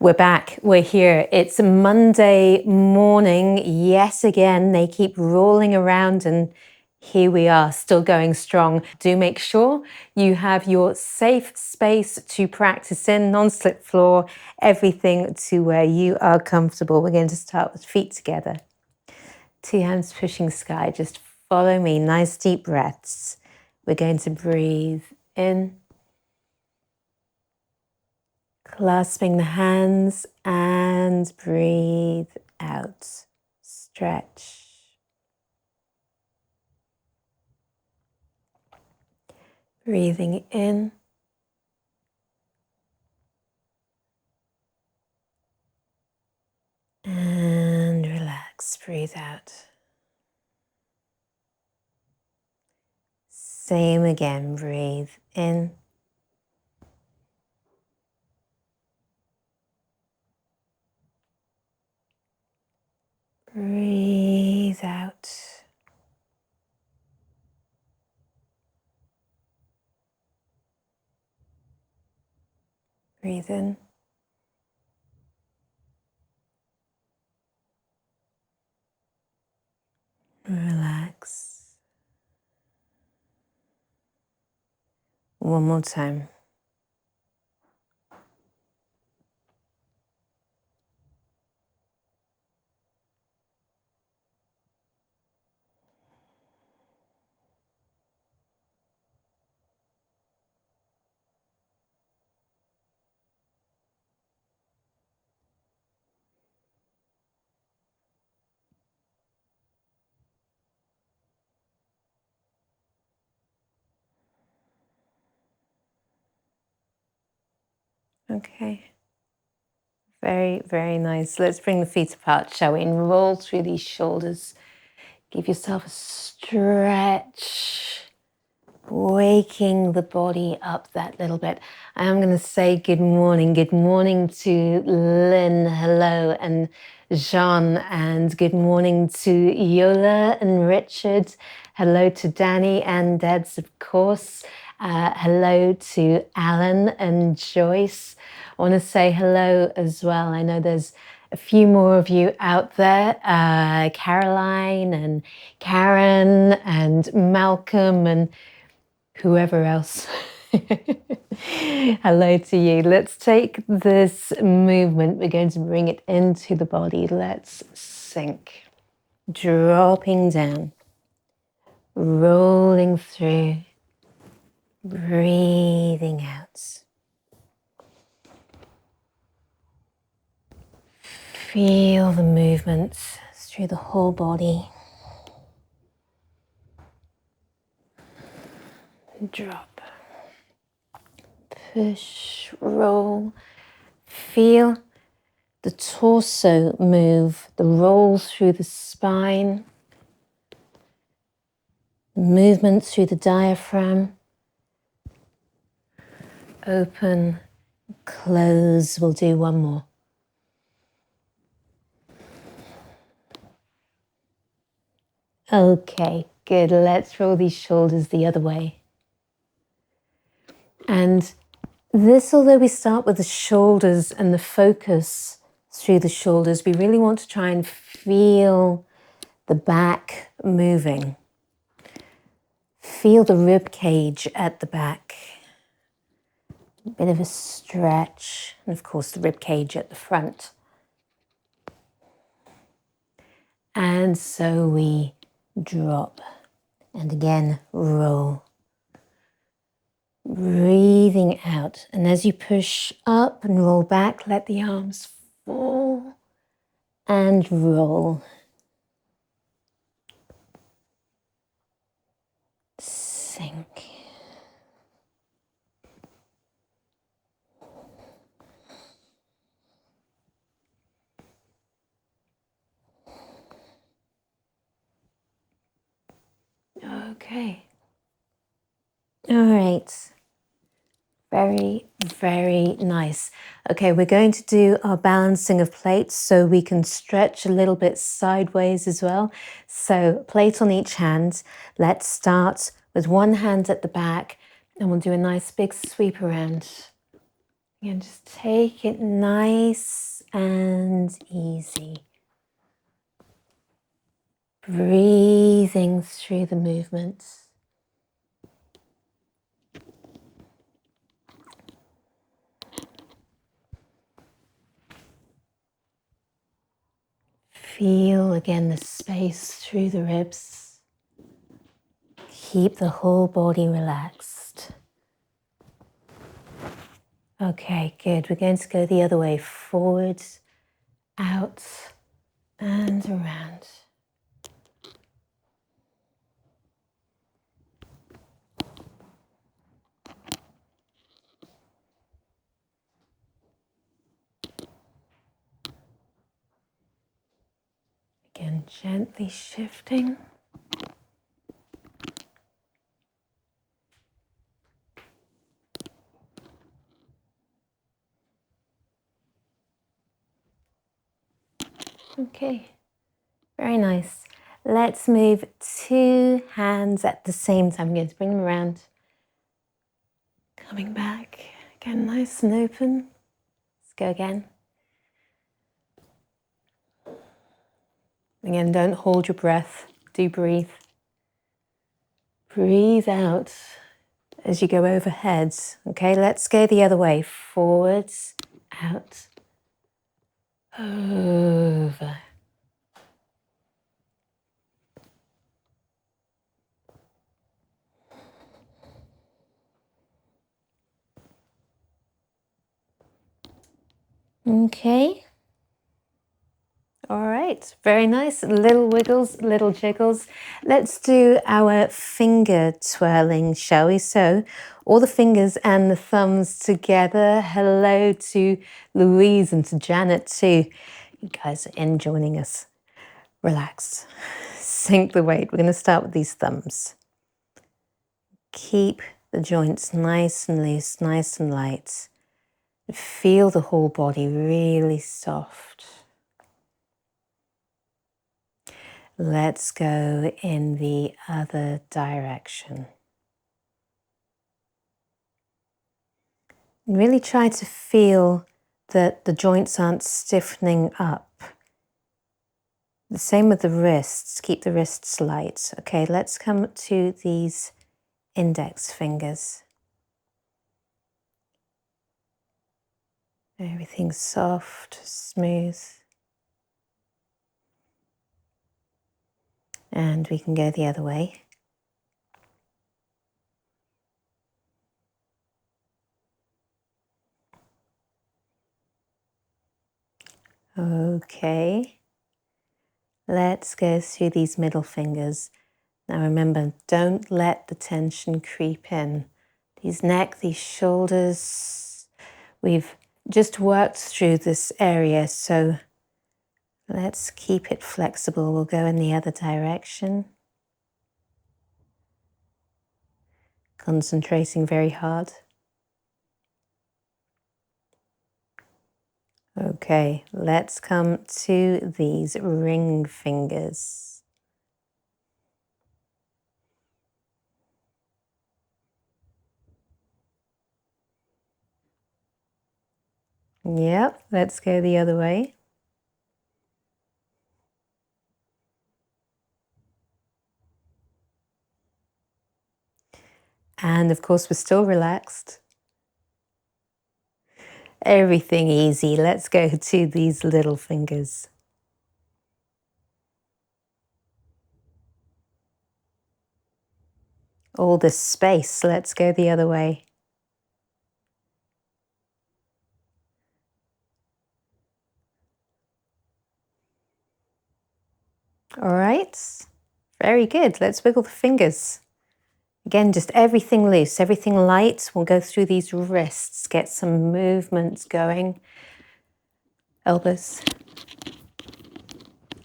We're back, we're here. It's a Monday morning, yet again. They keep rolling around and here we are, still going strong. Do make sure you have your safe space to practice in, non-slip floor, everything to where you are comfortable. We're going to start with feet together. 2 hands pushing sky, just follow me, nice deep breaths. We're going to breathe in. Clasping the hands and breathe out. Stretch. Breathing in. And relax. Breathe out. Same again. Breathe in. Breathe out. Breathe in. Relax. One more time. Okay. Very, very nice. Let's bring the feet apart, shall we? And roll through these shoulders. Give yourself a stretch. Waking the body up that little bit. I am going to say good morning. Good morning to Lynn, hello, and Jean, and good morning to Yola and Richard. Hello to Danny and Debs, of course. Hello to Alan and Joyce. I want to say hello as well. I know there's a few more of you out there, Caroline and Karen and Malcolm and whoever else. Hello to you. Let's take this movement. We're going to bring it into the body. Let's sink. Dropping down. Rolling through. Breathing out. Feel the movements through the whole body. Drop. Push, roll. Feel the torso move, the roll through the spine, movement through the diaphragm. Open, close. We'll do one more. Okay, good. Let's roll these shoulders the other way. And this, although we start with the shoulders and the focus through the shoulders, we really want to try and feel the back moving. Feel the rib cage at the back. A bit of a stretch, and of course the rib cage at the front. And so we drop, and again roll. Breathing out, and as you push up and roll back, let the arms fall and roll. Sink. Okay. All right. Very, very nice. Okay, we're going to do our balancing of plates so we can stretch a little bit sideways as well. So plate on each hand. Let's start with one hand at the back and we'll do a nice big sweep around. And just take it nice and easy. Breathing through the movements. Feel again the space through the ribs. Keep the whole body relaxed. Okay, good. We're going to go the other way. Forwards, out, and around. Again, gently shifting. Okay, very nice. Let's move 2 hands at the same time. I'm going to bring them around. Coming back. Again, nice and open. Let's go again. Again, don't hold your breath. Do breathe. Breathe out as you go overhead. Okay, let's go the other way. Forwards, out, over. Okay. All right, very nice. Little wiggles, little jiggles. Let's do our finger twirling, shall we? So all the fingers and the thumbs together. Hello to Louise and to Janet too. You guys are in joining us. Relax. Sink the weight. We're going to start with these thumbs. Keep the joints nice and loose, nice and light. Feel the whole body really soft. Let's go in the other direction. Really try to feel that the joints aren't stiffening up. The same with the wrists. Keep the wrists light. Okay, let's come to these index fingers. Everything's soft, smooth. And we can go the other way. Okay. Let's go through these middle fingers. Now remember, don't let the tension creep in. These neck, these shoulders. We've just worked through this area, so let's keep it flexible. We'll go in the other direction. Concentrating very hard. Okay, let's come to these ring fingers. Yep, let's go the other way. And of course, we're still relaxed. Everything easy. Let's go to these little fingers. All this space. Let's go the other way. All right. Very good. Let's wiggle the fingers. Again, just everything loose, everything light. We'll go through these wrists, get some movement going. Elbows.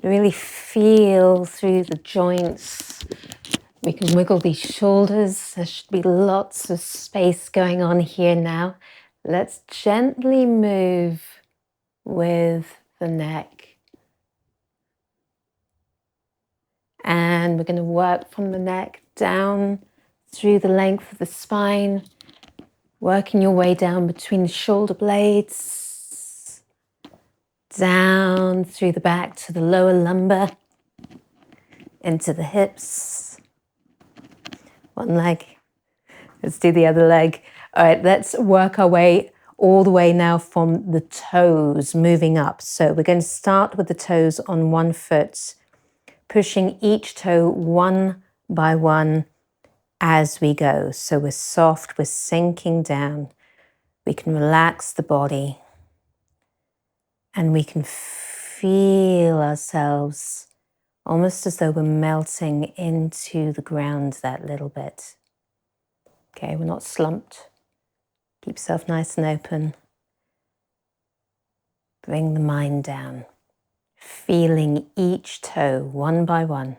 Really feel through the joints. We can wiggle these shoulders. There should be lots of space going on here now. Let's gently move with the neck. And we're going to work from the neck down through the length of the spine. Working your way down between the shoulder blades, down through the back to the lower lumbar, into the hips. One leg. Let's do the other leg. All right, let's work our way all the way now from the toes, moving up. So we're going to start with the toes on one foot, pushing each toe one by one as we go. So we're soft, we're sinking down. We can relax the body and we can feel ourselves almost as though we're melting into the ground that little bit. Okay, we're not slumped. Keep yourself nice and open. Bring the mind down, feeling each toe one by one.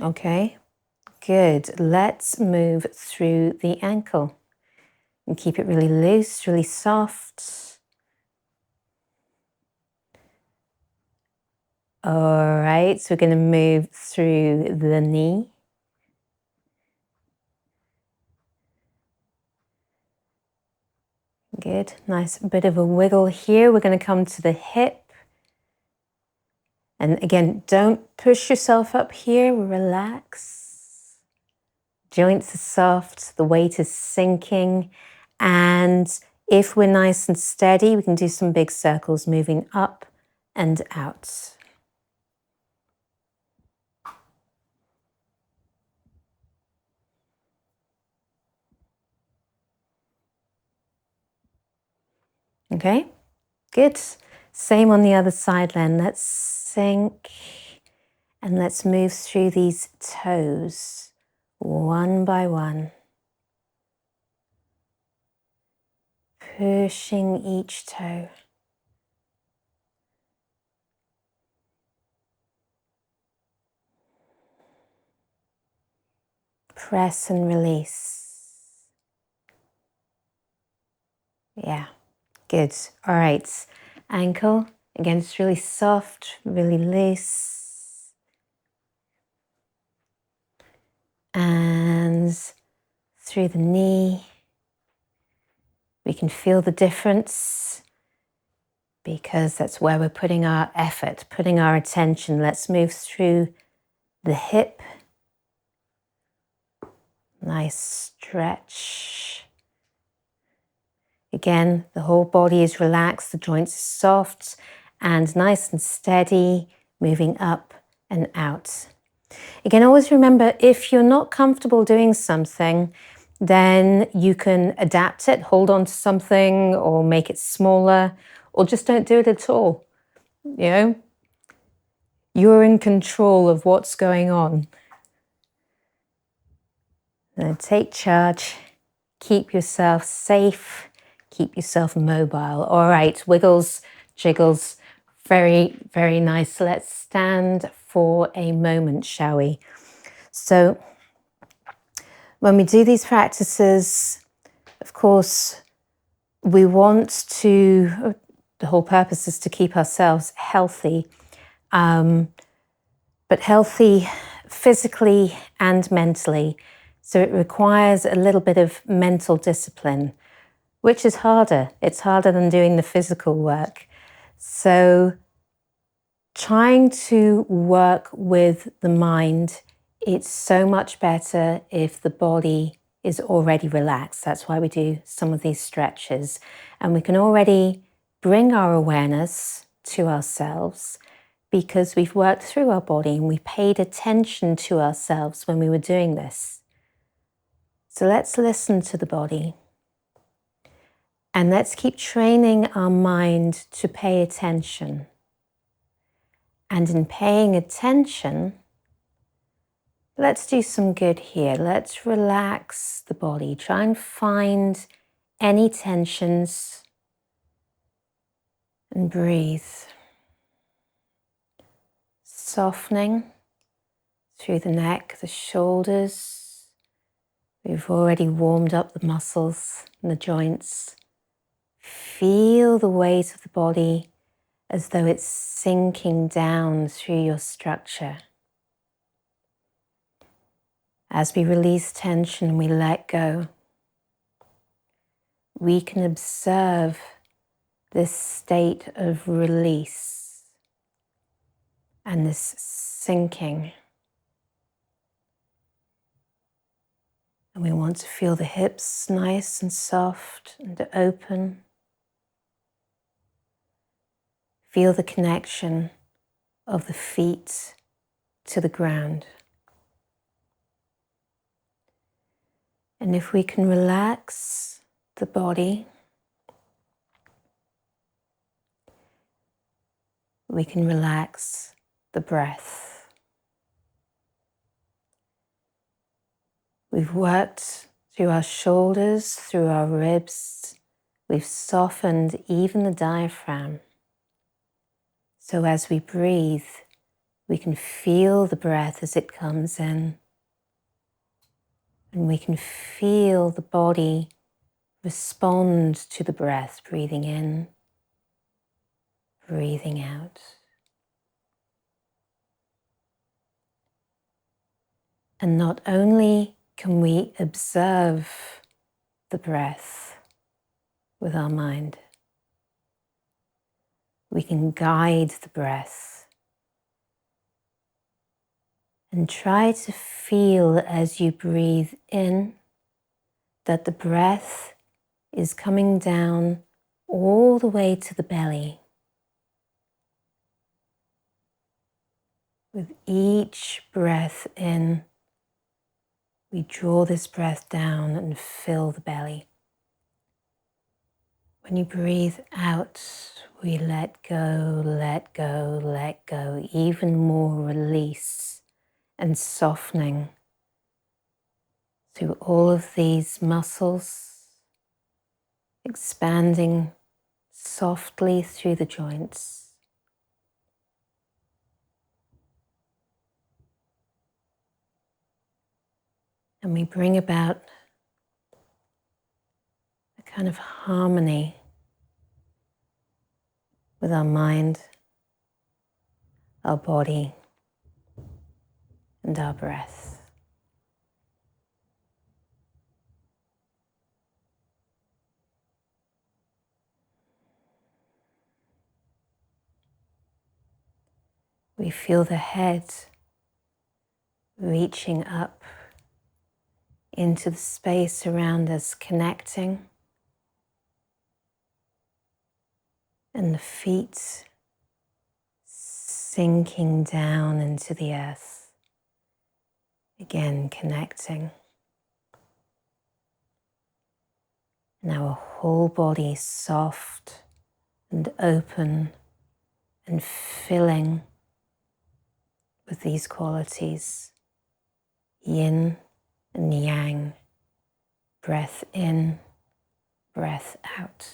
Okay, good. Let's move through the ankle and keep it really loose, really soft. All right, so we're going to move through the knee. Good, nice bit of a wiggle here. We're going to come to the hip. And again, don't push yourself up here, relax. Joints are soft, the weight is sinking. And if we're nice and steady, we can do some big circles moving up and out. Okay, good. Same on the other side then. Let's sink and let's move through these toes one by one. Pushing each toe. Press and release. Yeah. Good. All right. Ankle. Again, it's really soft, really loose. And through the knee. We can feel the difference because that's where we're putting our effort, putting our attention. Let's move through the hip. Nice stretch. Again, the whole body is relaxed, the joints are soft and nice and steady, moving up and out. Again, always remember, if you're not comfortable doing something, then you can adapt it, hold on to something or make it smaller, or just don't do it at all. You know, you're in control of what's going on. Now take charge, keep yourself safe. Keep yourself mobile. All right, wiggles, jiggles, very, very nice. Let's stand for a moment, shall we? So when we do these practices, of course, we want to, the whole purpose is to keep ourselves healthy, but healthy physically and mentally. So it requires a little bit of mental discipline, which is harder. It's harder than doing the physical work. So trying to work with the mind, it's so much better if the body is already relaxed. That's why we do some of these stretches. And we can already bring our awareness to ourselves because we've worked through our body and we paid attention to ourselves when we were doing this. So let's listen to the body. And let's keep training our mind to pay attention. And in paying attention, let's do some good here. Let's relax the body. Try and find any tensions and breathe. Softening through the neck, the shoulders. We've already warmed up the muscles and the joints. Feel the weight of the body as though it's sinking down through your structure. As we release tension, we let go. We can observe this state of release and this sinking. And we want to feel the hips nice and soft and open. Feel the connection of the feet to the ground. And if we can relax the body, we can relax the breath. We've worked through our shoulders, through our ribs. We've softened even the diaphragm. So as we breathe, we can feel the breath as it comes in. And we can feel the body respond to the breath, breathing in, breathing out. And not only can we observe the breath with our mind, we can guide the breath and try to feel as you breathe in that the breath is coming down all the way to the belly. With each breath in, we draw this breath down and fill the belly. When you breathe out, we let go, let go, let go, even more release and softening through all of these muscles, expanding softly through the joints. And we bring about a kind of harmony with our mind, our body, and our breath. We feel the head reaching up into the space around us, connecting, and the feet sinking down into the earth, again connecting. And our whole body soft and open and filling with these qualities, yin and yang, breath in, breath out.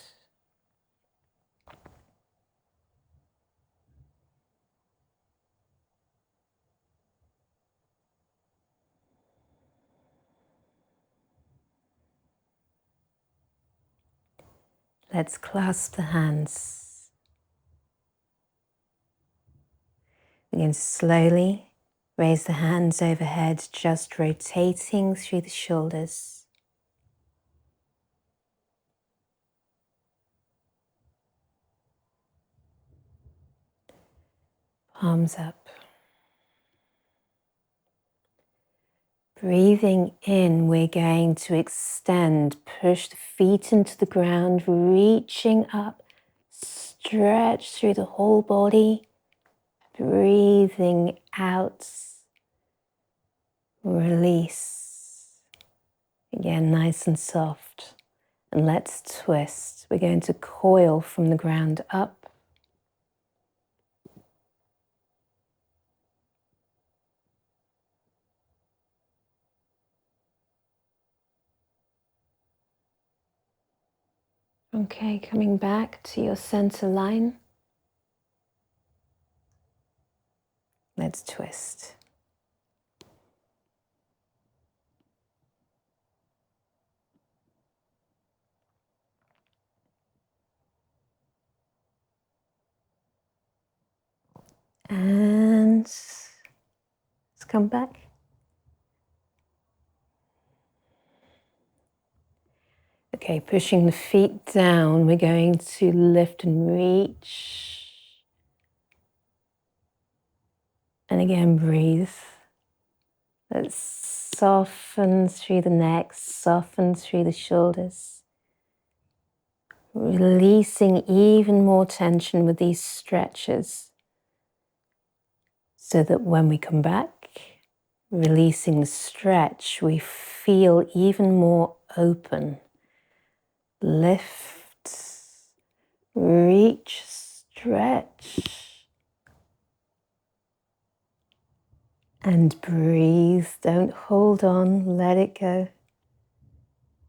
Let's clasp the hands. Begin to slowly raise the hands overhead, just rotating through the shoulders. Palms up. Breathing in, we're going to extend, push the feet into the ground, reaching up, stretch through the whole body. Breathing out, release. Again, nice and soft. And let's twist. We're going to coil from the ground up. Okay, coming back to your center line. Let's twist. And let's come back. Okay, pushing the feet down, we're going to lift and reach. And again, breathe. Let's soften through the neck, soften through the shoulders. Releasing even more tension with these stretches, so that when we come back, releasing the stretch, we feel even more open. Lift, reach, stretch, and breathe. Don't hold on, let it go.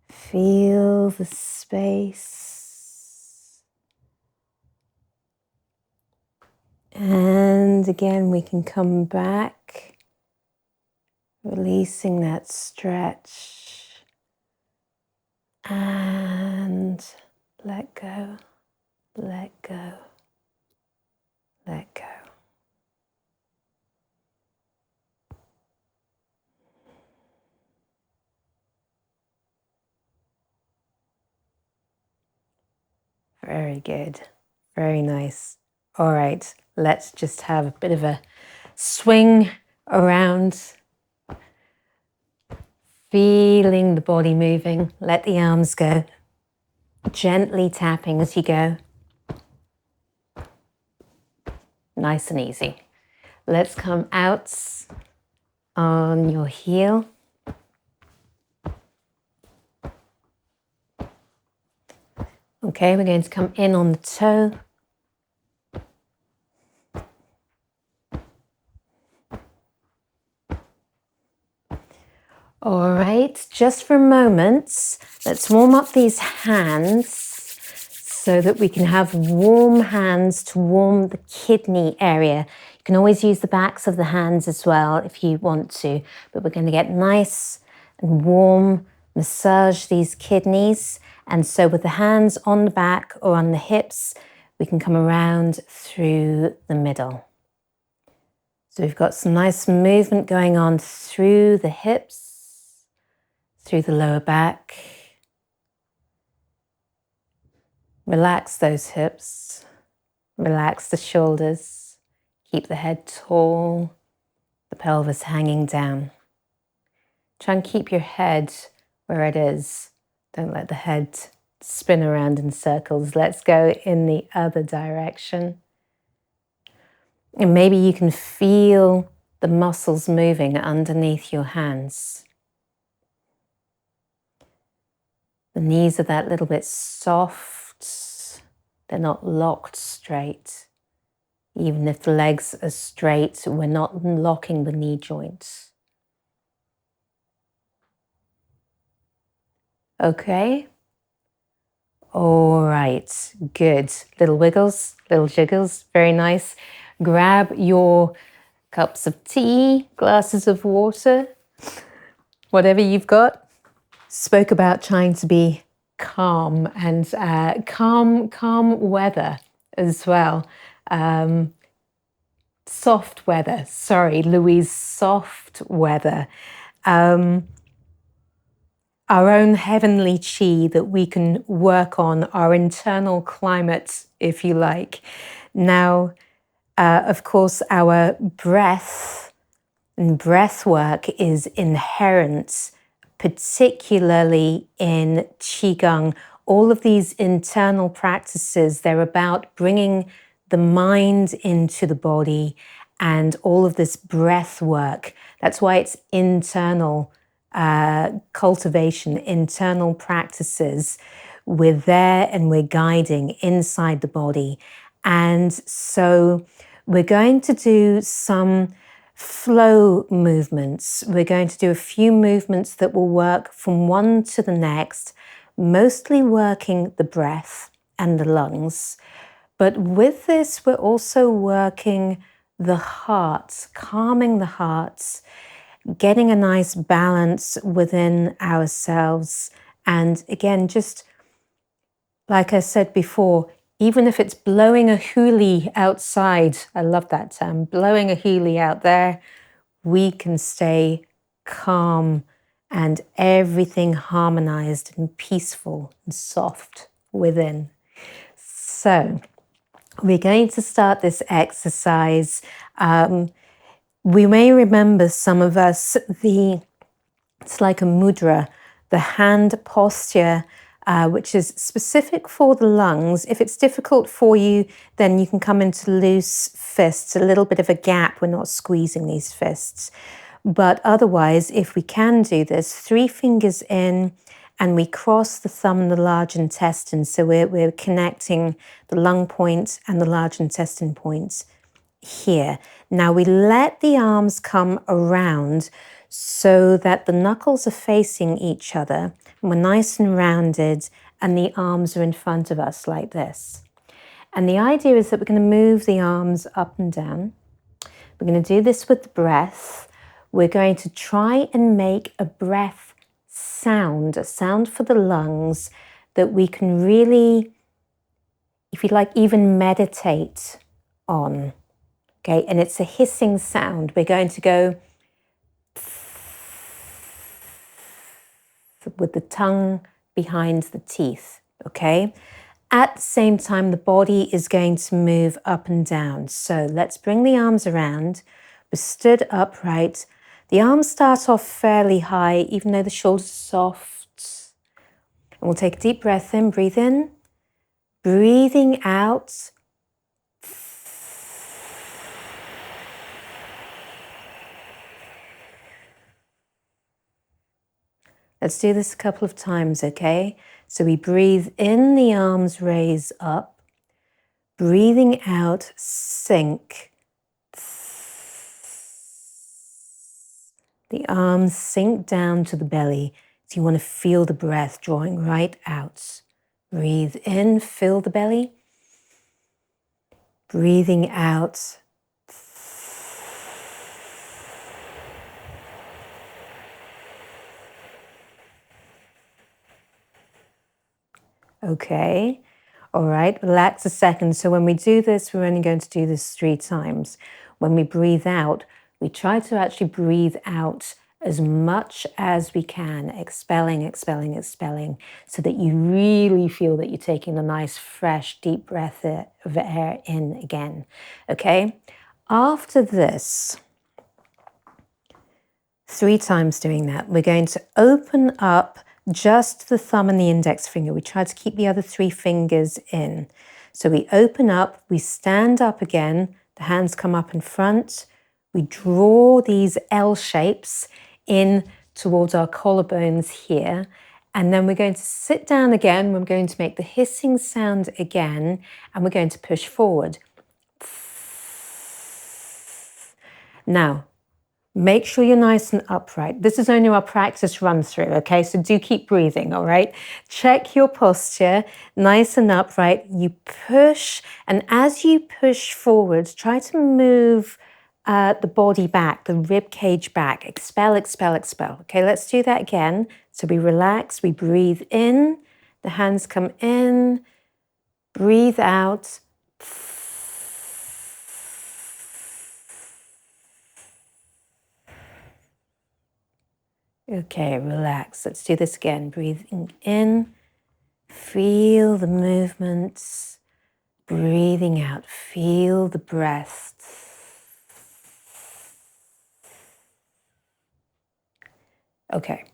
Feel the space. And again, we can come back, releasing that stretch, and let go, let go, let go. Very good, very nice. All right, let's just have a bit of a swing around. Feeling the body moving. Let the arms go. Gently tapping as you go. Nice and easy. Let's come out on your heel. Okay, we're going to come in on the toe. All right, just for a moment, let's warm up these hands so that we can have warm hands to warm the kidney area. You can always use the backs of the hands as well if you want to, but we're going to get nice and warm, massage these kidneys. And so with the hands on the back or on the hips, we can come around through the middle. So we've got some nice movement going on through the hips, through the lower back. Relax those hips, relax the shoulders, keep the head tall, the pelvis hanging down. Try and keep your head where it is. Don't let the head spin around in circles. Let's go in the other direction. And maybe you can feel the muscles moving underneath your hands. The knees are that little bit soft. They're not locked straight. Even if the legs are straight, we're not locking the knee joints. Okay. All right, good. Little wiggles, little jiggles, very nice. Grab your cups of tea, glasses of water, whatever you've got. Spoke about trying to be calm and calm weather as well. Soft weather, sorry, Louise, soft weather. Our own heavenly chi that we can work on, our internal climate, if you like. Now, of course, our breath and breath work is inherent, particularly in Qigong. All of these internal practices, they're about bringing the mind into the body and all of this breath work. That's why it's internal cultivation, internal practices. We're there and we're guiding inside the body. And so we're going to do some flow movements. We're going to do a few movements that will work from one to the next, mostly working the breath and the lungs. But with this, we're also working the heart, calming the heart, getting a nice balance within ourselves. And again, just like I said before, even if it's blowing a hoolie outside, I love that term, blowing a hoolie out there, we can stay calm and everything harmonized and peaceful and soft within. So we're going to start this exercise. We may remember, some of us, it's like a mudra, the hand posture, which is specific for the lungs. If it's difficult for you, then you can come into loose fists, a little bit of a gap. We're not squeezing these fists. But otherwise, if we can do this, 3 fingers in, and we cross the thumb and the large intestine. So we're connecting the lung point and the large intestine points here. Now we let the arms come around so that the knuckles are facing each other, and we're nice and rounded, and the arms are in front of us like this. And the idea is that we're going to move the arms up and down. We're going to do this with the breath. We're going to try and make a breath sound, a sound for the lungs that we can really, if you like, even meditate on. Okay, and it's a hissing sound. We're going to go with the tongue behind the teeth, okay? At the same time, the body is going to move up and down. So let's bring the arms around. We're stood upright. The arms start off fairly high, even though the shoulders are soft. And we'll take a deep breath in, breathe in. Breathing out. Let's do this a couple of times, okay? So we breathe in, the arms raise up. Breathing out, sink. The arms sink down to the belly. So you want to feel the breath drawing right out. Breathe in, fill the belly. Breathing out. Okay, all right, relax a second. So when we do this, we're only going to do this 3 times. When we breathe out, we try to actually breathe out as much as we can, expelling, expelling, expelling, so that you really feel that you're taking a nice, fresh, deep breath of air in again, okay? After this, 3 times doing that, we're going to open up just the thumb and the index finger. We try to keep the other 3 fingers in. So we open up, we stand up again, the hands come up in front, we draw these L shapes in towards our collarbones here, and then we're going to sit down again, we're going to make the hissing sound again, and we're going to push forward. Now, make sure you're nice and upright. This is only our practice run through, okay? So do keep breathing, all right? Check your posture, nice and upright. You push, and as you push forward, try to move the body back, the rib cage back. Expel, expel, expel. Okay, let's do that again. So we relax, we breathe in, the hands come in, breathe out. Okay, relax. Let's do this again. Breathing in, feel the movements. Breathing out, feel the breath. Okay,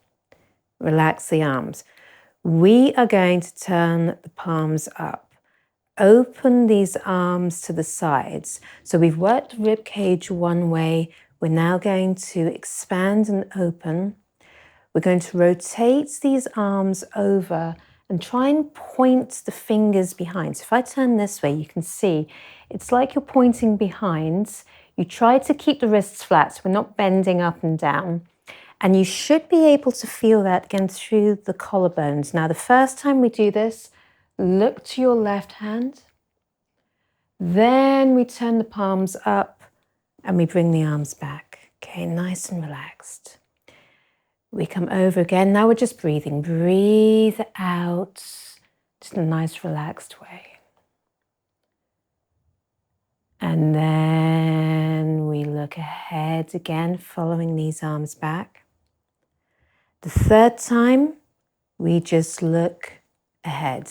relax the arms. We are going to turn the palms up. Open these arms to the sides. So we've worked rib cage one way. We're now going to expand and open. We're going to rotate these arms over and try and point the fingers behind. So if I turn this way, you can see it's like you're pointing behind. You try to keep the wrists flat, so we're not bending up and down. And you should be able to feel that again through the collarbones. Now, the first time we do this, look to your left hand. Then we turn the palms up and we bring the arms back. Okay, nice and relaxed. We come over again. Now we're just breathing. Breathe out, just in a nice relaxed way. And then we look ahead again, following these arms back. The third time, we just look ahead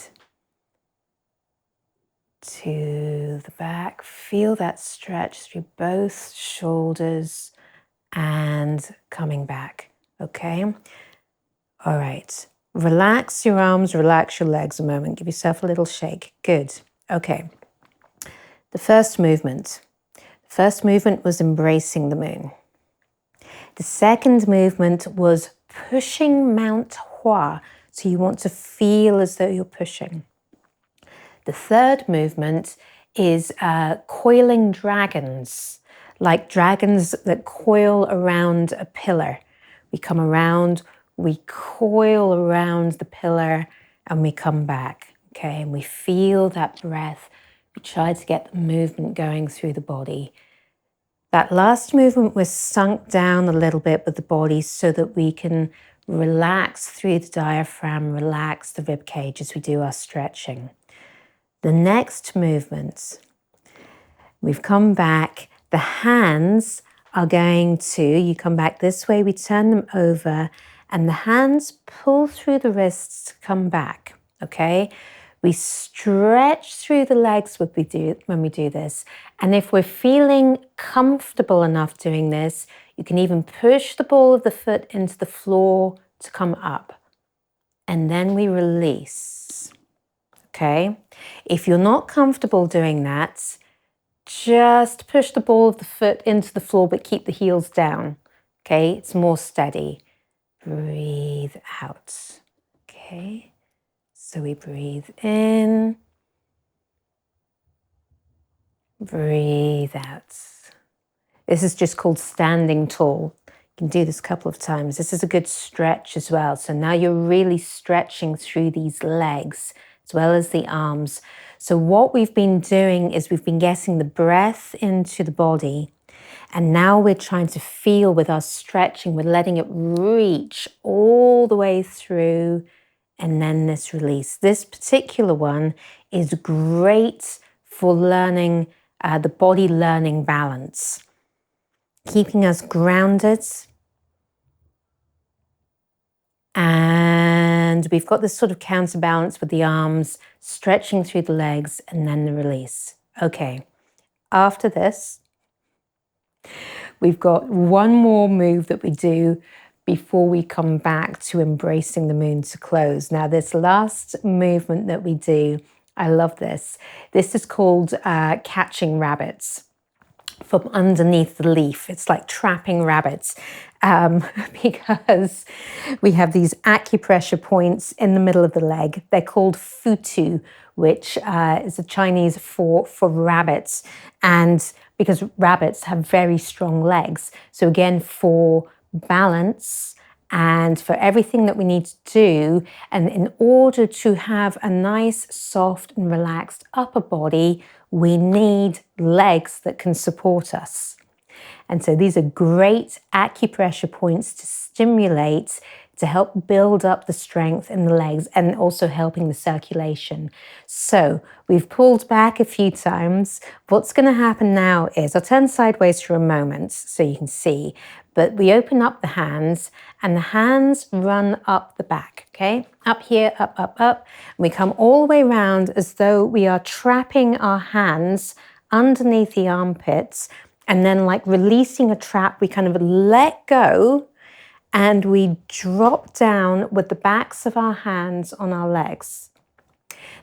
to the back. Feel that stretch through both shoulders and coming back, okay? All right, relax your arms, relax your legs a moment. Give yourself a little shake. Good, okay. The first movement was embracing the moon. The second movement was pushing Mount Hua. So you want to feel as though you're pushing. The third movement is coiling dragons, like dragons that coil around a pillar. We come around, we coil around the pillar, and we come back, okay? And we feel that breath. We try to get the movement going through the body. That last movement was sunk down a little bit with the body so that we can relax through the diaphragm, relax the rib cage as we do our stretching. The next movement, we've come back. The hands are going to, you come back this way, we turn them over, and the hands pull through the wrists to come back, okay? We stretch through the legs when we do this. And if we're feeling comfortable enough doing this, you can even push the ball of the foot into the floor to come up. And then we release, okay? If you're not comfortable doing that, just push the ball of the foot into the floor, but keep the heels down, okay? It's more steady. Breathe out, okay? So we breathe in, breathe out. This is just called standing tall. You can do this a couple of times. This is a good stretch as well. So now you're really stretching through these legs as well as the arms. So what we've been doing is we've been getting the breath into the body, and now we're trying to feel with our stretching, we're letting it reach all the way through. And then this release. This particular one is great for learning, the body learning balance, keeping us grounded. And we've got this sort of counterbalance with the arms, stretching through the legs, and then the release. Okay, after this, we've got one more move that we do before we come back to embracing the moon to close. Now, this last movement that we do, I love this. This is called catching rabbits from underneath the leaf. It's like trapping rabbits because we have these acupressure points in the middle of the leg. They're called futu, which is a Chinese for rabbits. And because rabbits have very strong legs. So again, for balance and for everything that we need to do, and in order to have a nice, soft and relaxed upper body, we need legs that can support us. And so these are great acupressure points to stimulate, to help build up the strength in the legs and also helping the circulation. So we've pulled back a few times. What's going to happen now is I'll turn sideways for a moment so you can see, but we open up the hands and the hands run up the back, okay? Up here, up, up, up. And we come all the way around as though we are trapping our hands underneath the armpits, and then like releasing a trap, we kind of let go and we drop down with the backs of our hands on our legs.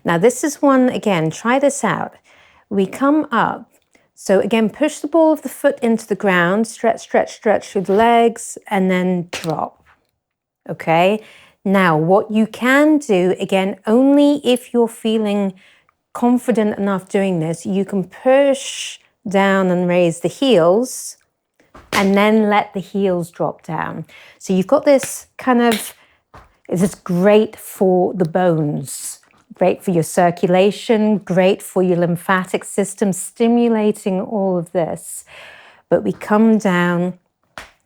Now this is one, again, try this out. We come up. So again, push the ball of the foot into the ground, stretch, stretch, stretch through the legs, and then drop, okay? Now, what you can do, again, only if you're feeling confident enough doing this, you can push down and raise the heels, and then let the heels drop down. So you've got this kind of, this is great for the bones, great for your circulation, great for your lymphatic system, stimulating all of this. But we come down,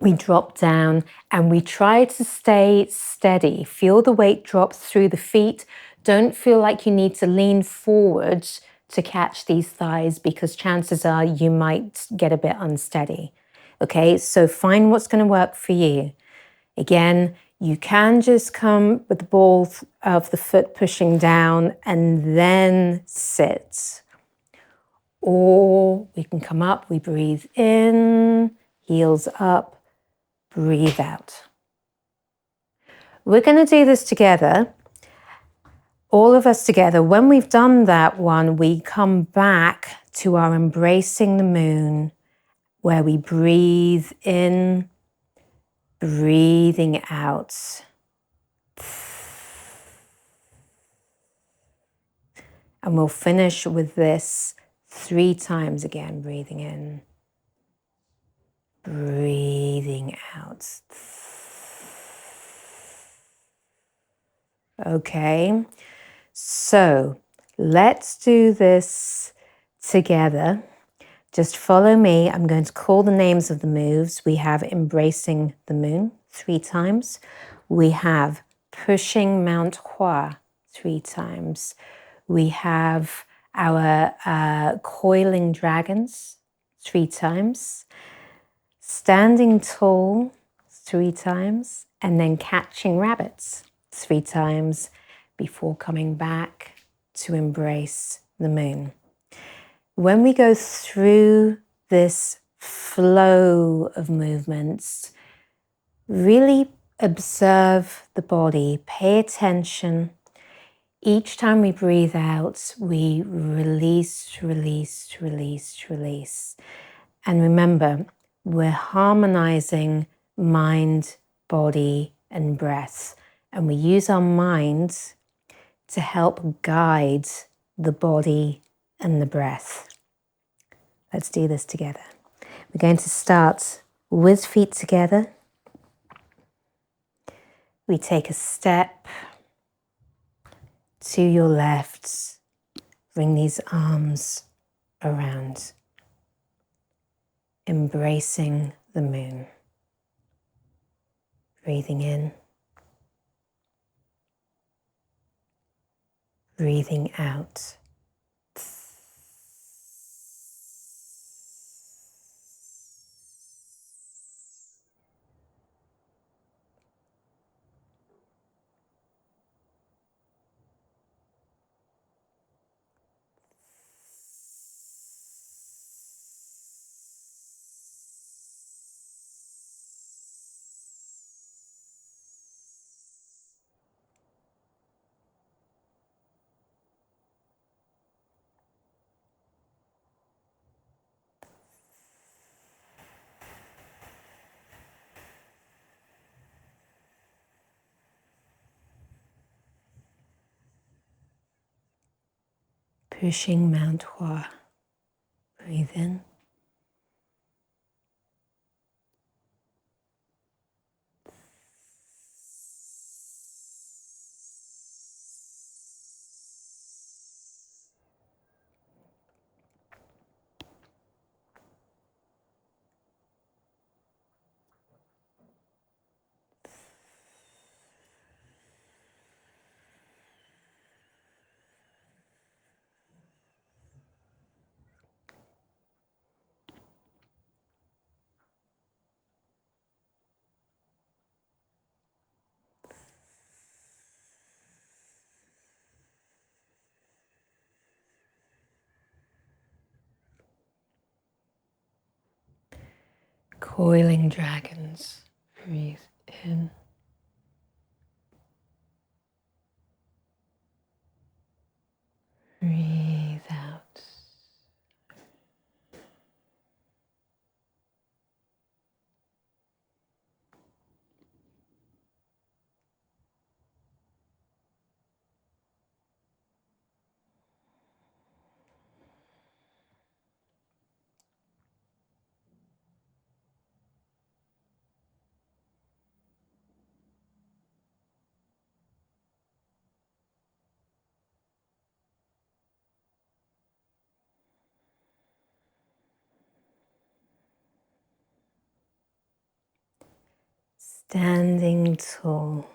we drop down, and we try to stay steady. Feel the weight drop through the feet. Don't feel like you need to lean forward to catch these thighs, because chances are you might get a bit unsteady. Okay, so find what's going to work for you. Again, You can just come with the ball of the foot pushing down and then sit. Or we can come up, we breathe in, heels up, breathe out. We're going to do this together, all of us together. When we've done that one, we come back to our embracing the moon, where we breathe in, breathing out. And we'll finish with this 3 times again, breathing in, breathing out. Okay, so let's do this together. Just follow me. I'm going to call the names of the moves. We have embracing the moon 3 times. We have pushing Mount Hua 3 times. We have our coiling dragons 3 times. Standing tall 3 times. And then catching rabbits 3 times before coming back to embrace the moon. When we go through this flow of movements, really observe the body, pay attention. Each time we breathe out, we release, release, release, release. And remember, we're harmonizing mind, body, and breath. And we use our mind to help guide the body and the breath. Let's do this together. We're going to start with feet together. We take a step to your left. Bring these arms around, embracing the moon. Breathing in, breathing out. Pushing Mount Hua. Breathe in. Coiling dragons. Breathe in. Breathe out. Standing tall.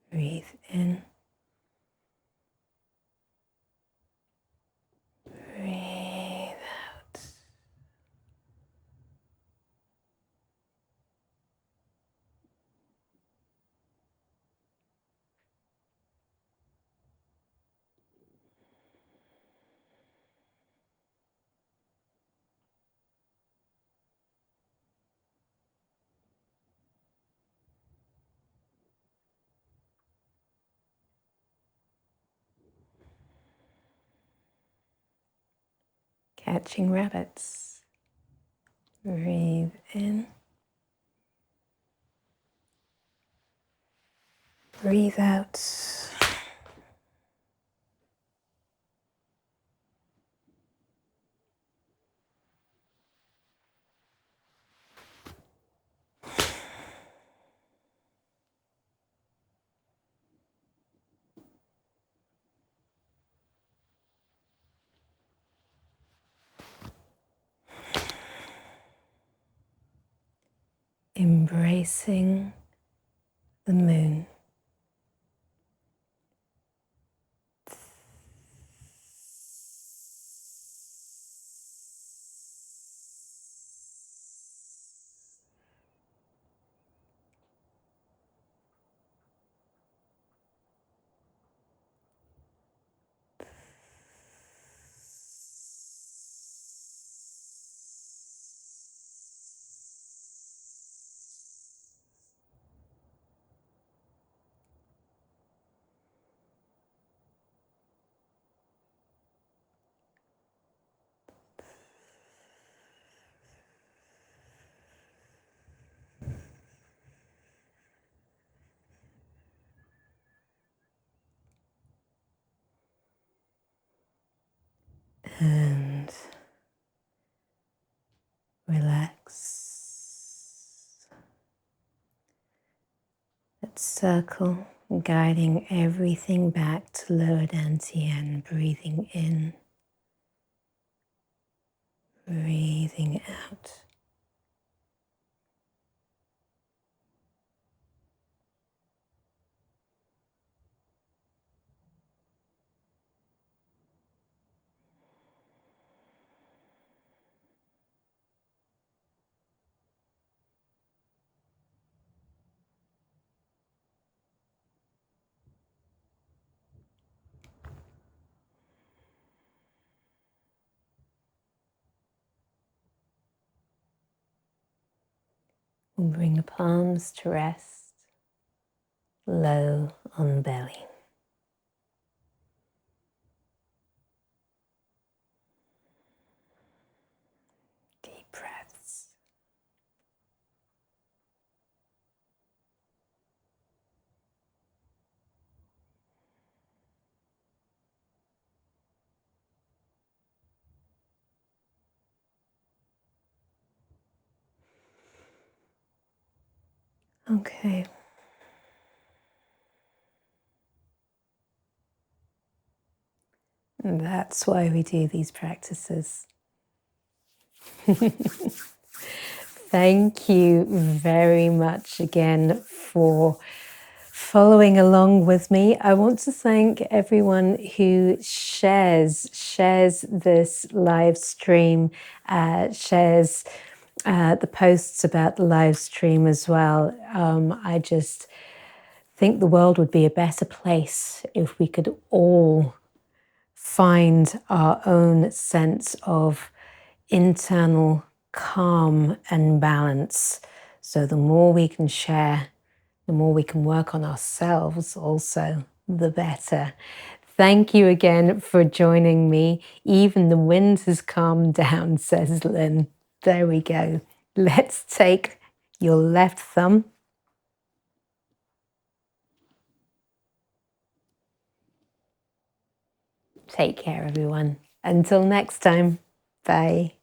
Breathe in. Breathe out. catching rabbits. Breathe in. Breathe out. Embracing the moon. And relax. That circle, guiding everything back to lower dantian, breathing in, breathing out. We'll bring the palms to rest, low on the belly. Deep breaths. Okay. And that's why we do these practices. Thank you very much again for following along with me. I want to thank everyone who shares this live stream, shares the posts about the live stream as well. I just think the world would be a better place if we could all find our own sense of internal calm and balance. So the more we can share, the more we can work on ourselves also, the better. Thank you again for joining me. Even the wind has calmed down, says Lynn. There we go. Let's take your left thumb. Take care, everyone. Until next time, bye.